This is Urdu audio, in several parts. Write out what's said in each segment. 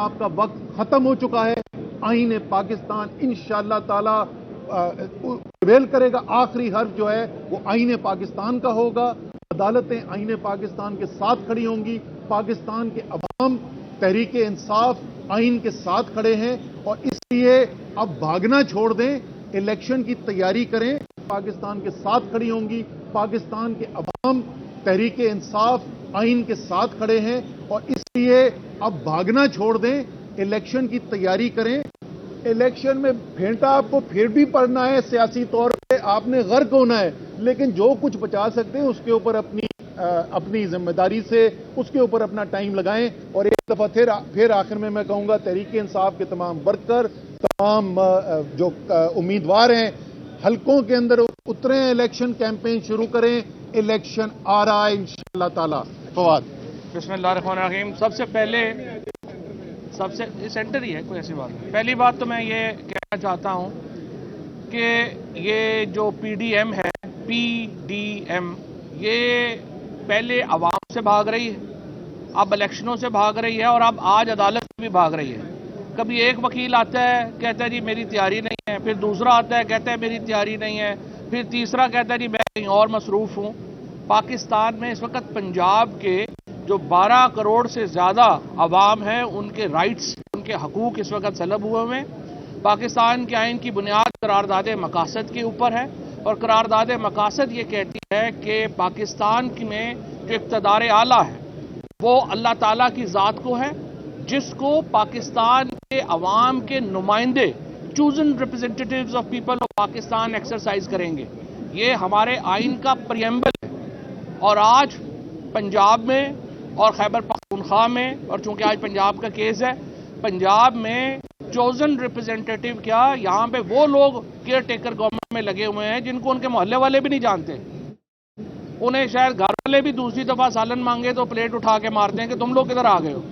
آپ کا وقت ختم ہو چکا ہے. آئین پاکستان انشاءاللہ تعالی پریویل کرے گا. آخری حرف جو ہے وہ آئین پاکستان کا ہوگا. عدالتیں آئین پاکستان کے ساتھ کھڑی ہوں گی. پاکستان کے عوام تحریک انصاف آئین کے ساتھ کھڑے ہیں اور اس لیے اب بھاگنا چھوڑ دیں, الیکشن کی تیاری کریں. پاکستان کے ساتھ کھڑی ہوں گی. پاکستان کے عوام تحریک انصاف آئین کے ساتھ کھڑے ہیں اور اس لیے اب بھاگنا چھوڑ دیں, الیکشن کی تیاری کریں. الیکشن میں پھینٹا آپ کو پھر بھی پڑنا ہے, سیاسی طور پہ آپ نے غرق ہونا ہے, لیکن جو کچھ بچا سکتے ہیں اس کے اوپر اپنی ذمہ داری سے اس کے اوپر اپنا ٹائم لگائیں. اور ایک دفعہ پھر آخر میں کہوں گا تحریک انصاف کے تمام ورکر, تمام جو امیدوار ہیں حلقوں کے اندر اتریں, الیکشن کیمپین شروع کریں. الیکشن آ رہا ہے انشاءاللہ تعالی. فواد. بسم اللہ الرحمن الرحیم. سب سے پہلے سینٹر ہی ہے, کوئی ایسی بات نہیں. پہلی بات تو میں یہ کہنا چاہتا ہوں کہ یہ جو پی ڈی ایم ہے, پی ڈی ایم, یہ پہلے عوام سے بھاگ رہی ہے, اب الیکشنوں سے بھاگ رہی ہے اور اب آج عدالت سے بھی بھاگ رہی ہے. کبھی ایک وکیل آتا ہے کہتا ہے جی میری تیاری نہیں ہے, پھر دوسرا آتا ہے کہتا ہے میری تیاری نہیں ہے, پھر تیسرا کہتا ہے جی میں کہیں اور مصروف ہوں. پاکستان میں اس وقت پنجاب کے جو 12 کروڑ سے زیادہ عوام ہیں ان کے رائٹس, ان کے حقوق اس وقت سلب ہوئے ہوئے ہیں. پاکستان کے آئین کی بنیاد قرارداد مقاصد کے اوپر ہے اور قرارداد مقاصد یہ کہتی ہے کہ پاکستان میں جو اقتدار اعلیٰ ہے وہ اللہ تعالیٰ کی ذات کو ہے, جس کو پاکستان کے عوام کے نمائندے chosen representatives of people of Pakistan exercise کریں گے. یہ ہمارے آئین کا پریمبل ہے. اور آج پنجاب میں اور خیبر پختونخوا میں, اور چونکہ آج پنجاب کا کیس ہے, پنجاب میں چوزن ریپرزینٹیٹیو کیا, یہاں پہ وہ لوگ کیئر ٹیکر گورنمنٹ میں لگے ہوئے ہیں جن کو ان کے محلے والے بھی نہیں جانتے. انہیں شاید گھر والے بھی دوسری دفعہ سالن مانگے تو پلیٹ اٹھا کے مارتے ہیں کہ تم لوگ کدھر آ گئے ہو.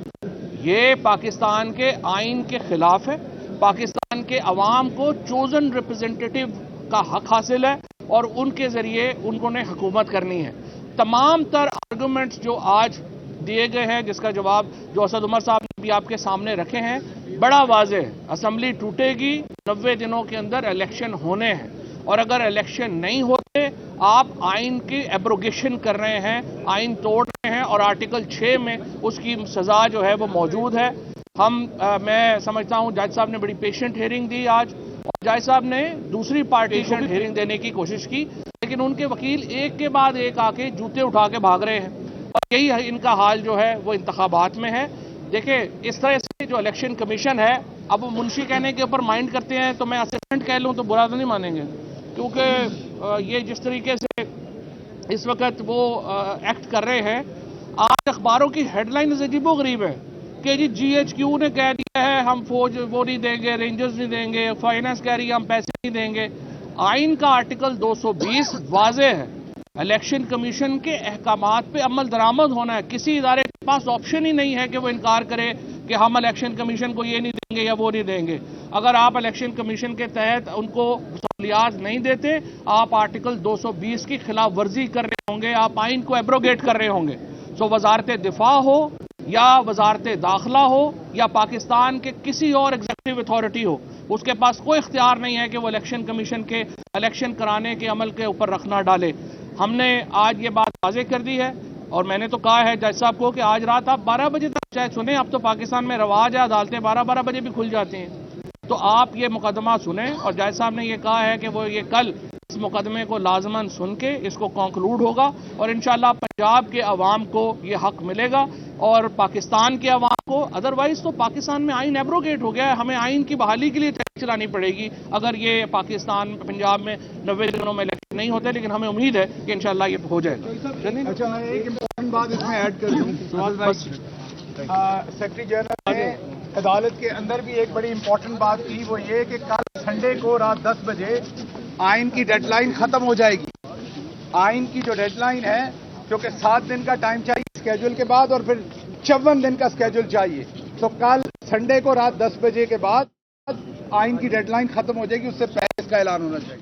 یہ پاکستان کے آئین کے خلاف ہے. پاکستان کے عوام کو چوزن ریپرزینٹیٹیو کا حق حاصل ہے اور ان کے ذریعے ان کو نے حکومت کرنی ہے. تمام تر آرگومنٹس جو آج دیے گئے ہیں, جس کا جواب جو اسد عمر صاحب نے بھی آپ کے سامنے رکھے ہیں, بڑا واضح ہے. اسمبلی ٹوٹے گی, 90 دنوں کے اندر الیکشن ہونے ہیں, اور اگر الیکشن نہیں ہوتے آپ آئین کی ایبروگیشن کر رہے ہیں, آئین توڑ رہے ہیں, اور آرٹیکل 6 میں اس کی سزا جو ہے وہ موجود ہے. میں سمجھتا ہوں جج صاحب نے بڑی پیشنٹ ہیئرنگ دی آج, اور جج صاحب نے دوسری پارٹی کو ہیئرنگ دینے کی کوشش کی, لیکن ان کے وکیل ایک کے بعد ایک آ کے جوتے اٹھا کے بھاگ رہے ہیں, اور یہی ان کا حال جو ہے وہ انتخابات میں ہے. دیکھیں اس طرح سے جو الیکشن کمیشن ہے, اب وہ منشی کہنے کے اوپر مائنڈ کرتے ہیں تو میں اسسٹنٹ کہہ لوں تو برا تو نہیں مانیں گے, کیونکہ یہ جس طریقے سے اس وقت وہ ایکٹ کر رہے ہیں. آج اخباروں کی ہیڈ لائن عجیب و غریب ہے کہ جی ایچ کیو نے کہہ دیا ہے ہم فوج وہ نہیں دیں گے, رینجرز نہیں دیں گے, فائنانس کہہ رہی ہے ہم پیسے نہیں دیں گے. آئین کا آرٹیکل 220 واضح ہے, الیکشن کمیشن کے احکامات پہ عمل درآمد ہونا ہے. کسی ادارے کے پاس آپشن ہی نہیں ہے کہ وہ انکار کرے کہ ہم الیکشن کمیشن کو یہ نہیں دیں گے یا وہ نہیں دیں گے. اگر آپ الیکشن کمیشن کے تحت ان کو سہولیات نہیں دیتے, آپ آرٹیکل 220 کی خلاف ورزی کر رہے ہوں گے, آپ آئین کو ایبروگیٹ کر رہے ہوں گے. سو وزارت دفاع ہو یا وزارت داخلہ ہو یا پاکستان کے کسی اور ایگزیکٹو اتھارٹی ہو, اس کے پاس کوئی اختیار نہیں ہے کہ وہ الیکشن کمیشن کے الیکشن کرانے کے عمل کے اوپر رکھنا ڈالے. ہم نے آج یہ بات واضح کر دی ہے, اور میں نے تو کہا ہے جج صاحب کو کہ آج رات آپ 12 بجے تک چاہے سنیں. اب تو پاکستان میں رواج ہے, عدالتیں 12 بجے بھی کھل جاتی ہیں, تو آپ یہ مقدمہ سنیں. اور جج صاحب نے یہ کہا ہے کہ وہ یہ کل اس مقدمے کو لازماً سن کے اس کو کنکلوڈ ہوگا, اور انشاءاللہ پنجاب کے عوام کو یہ حق ملے گا اور پاکستان کے عوام کو. ادروائز تو پاکستان میں آئین ایبروگیٹ ہو گیا ہے, ہمیں آئین کی بحالی کے لیے چلانی پڑے گی اگر یہ پاکستان پنجاب میں 90 دنوں میں الیکشن نہیں ہوتے, لیکن ہمیں امید ہے کہ انشاءاللہ یہ ہو جائے گا. اچھا, ایک امپورٹنٹ بات اس میں ایڈ کر دوں. سیکرٹری جنرل نے عدالت کے اندر بھی ایک بڑی امپورٹنٹ بات کی, وہ یہ کہ کل سنڈے کو رات 10 بجے آئین کی ڈیڈ لائن ختم ہو جائے گی. آئین کی جو ڈیڈ لائن ہے, کیونکہ 7 دن کا ٹائم چاہیے اسکیجول کے بعد اور پھر 54 دن کا اسکیجول چاہیے, تو کل سنڈے کو رات 10 بجے کے بعد آئین کی ڈیڈ لائن ختم ہو جائے گی, اس سے پہلے اس کا اعلان ہونا چاہیے.